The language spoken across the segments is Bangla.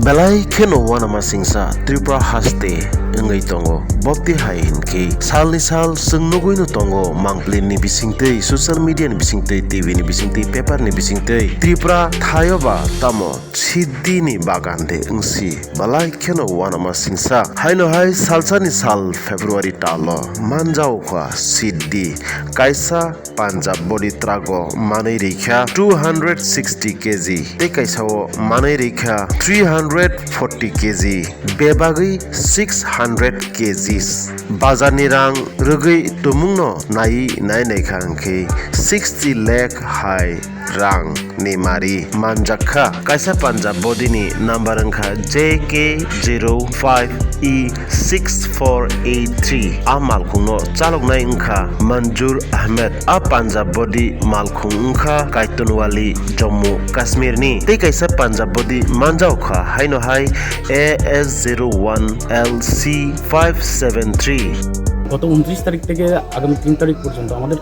Belai keno wana masingsa Tripura haste ngai tongo bopti hai hinki salni sal sungnugui no tongo mangplin ni bisingtei social media ni bisingtei TV ni bisingtei paper ni bisingtei Tripura thayoba tamo siddi ni bagande ngsi balai keno wana masingsa haino hai salsa ni sal February talo manjau kwa siddi kaisa Punjab body trago manai rekha 260 kg te kaisao manai rekha 340 kg bebagui 600 kgs bazarni rang rugui tumungno nai khangke 60 lakh hai rang ni mari manjakha kaisa Punjab body ni number angkha JK05E6483 a malkhungno chaloknai angkha Manjur Ahmed a Punjab body malkhung angkha Kaitonwali Jammu Kashmir ni te kaisa Punjab body manjau kha haino hai AS01LC573 গত 29 তারিখ থেকে আগামী 3 তারিখ পর্যন্ত আমাদের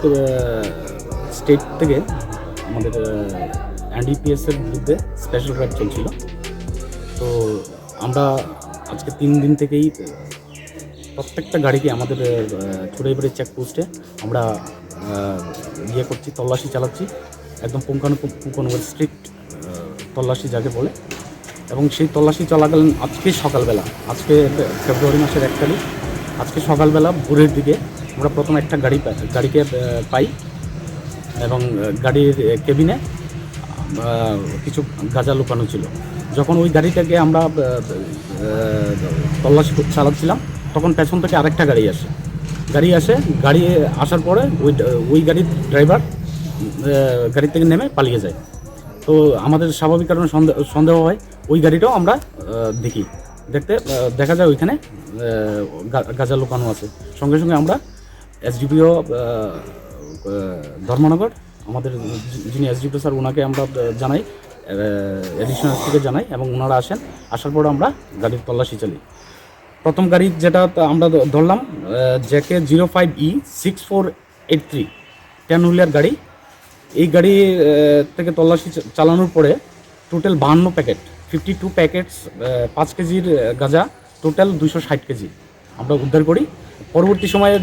স্টেট থেকে আমাদের এনডিপিএস এর বিরুদ্ধে স্পেশাল ড্রাইভ চলছিল। তো আমরা আজকে 3 দিন থেকেই প্রত্যেকটা গাড়িকে আমাদের চুরাইবাড়ি চেকপোস্টে আমরা করছি, তল্লাশি চালাচ্ছি, একদম পুঙ্খানুপুঙ্খানুপুঙ্খানুপুঙ্খ স্ট্রিক্ট তল্লাশি যাকে বলে। এবং সেই তল্লাশি চলাকালীন আজকে সকালবেলা, আজকে ফেব্রুয়ারি মাসের 1 তারিখ, আজকে সকালবেলা ভোরের দিকে আমরা প্রথম একটা গাড়িকে পাই এবং গাড়ির কেবিনে কিছু গাঁজা লুকানো ছিল। যখন ওই গাড়িটাকে আমরা তল্লাশি চালাচ্ছিলাম তখন পেছন থেকে আরেকটা গাড়ি আসার পরে ওই গাড়ির ড্রাইভার গাড়ি থেকে নেমে পালিয়ে যায়। তো আমাদের স্বাভাবিক কারণে সন্দেহ হয়, ওই গাড়িটাও আমরা দেখা যায় ওইখানে গাঁজা লুকানো আছে। সঙ্গে সঙ্গে আমরা এসডিপিও ধর্মনগর, আমাদের যিনি এসডিপিও স্যার, ওনাকে আমরা জানাই, এডিশনাল থেকে জানাই এবং ওনারা আসার পর আমরা গাড়ির তল্লাশি চালি। প্রথম গাড়ি যেটা আমরা ধরলাম JK05E6483 10 হুইলার গাড়ি। এই গাড়ি থেকে তল্লাশি চালানোর পরে টোটাল 52 প্যাকেটস 5 কেজির গাঁজা, টোটাল 260 কেজি আমরা উদ্ধার করি। পরবর্তী সময়ে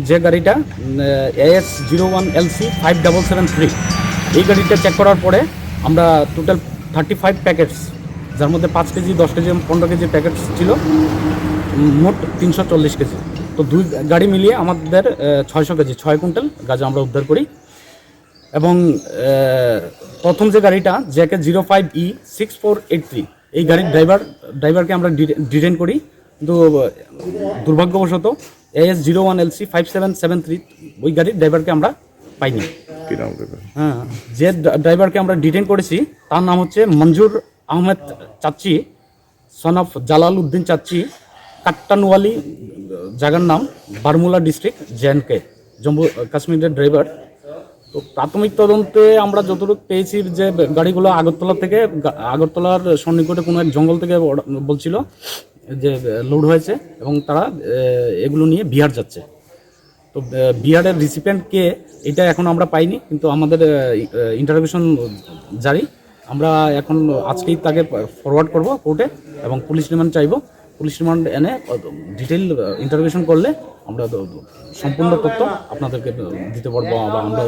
যে গাড়িটা AS01LC5773 এই গাড়িটা চেক করার পরে আমরা টোটাল 35 প্যাকেটস, যার মধ্যে 5 কেজি, 10 কেজি এবং 15 কেজি প্যাকেটস ছিল, মোট 340 কেজি। তো দুই গাড়ি মিলিয়ে আমাদের 600 কেজি, 6 কুইন্টাল গাঁজা আমরা উদ্ধার করি। এবং প্রথম যে গাড়িটা JK05E6483 এই গাড়ির ড্রাইভারকে আমরা ডিটেইন করি, কিন্তু দুর্ভাগ্যবশত AS01LC5773 ওই গাড়ির ড্রাইভারকে আমরা পাইনি। যে ড্রাইভারকে আমরা ডিটেইন করেছি তার নাম হচ্ছে মঞ্জুর আহমেদ চাচ্চি, সন অফ জালাল উদ্দিন চাচ্চি, কাট্টানওয়ালি জায়গার নাম, বারমুলা ডিস্ট্রিক্ট, JNK, জম্মু কাশ্মীরের ড্রাইভার। তো প্রাথমিক তদন্তে আমরা যতটুকু পেয়েছি যে গাড়িগুলো আগরতলার সন্নিকটে কোনো এক জঙ্গল থেকে বলছিল যে লোড হয়েছে এবং তারা এগুলো নিয়ে বিহার যাচ্ছে। তো বিহারের রিসিপিয়েন্ট কে এটা এখন আমরা পাইনি, কিন্তু আমাদের ইন্টারভিউশন জারি। আমরা এখন আজকেই তাকে ফরওয়ার্ড করব কোর্টে এবং পুলিশ রিমান্ড চাইব। পুলিশ রিমান্ড এনে ডিটেইল ইন্টারভিউশন করলে আমরা সম্পূর্ণ তথ্য আপনাদেরকে দিতে পারবো বা আমরা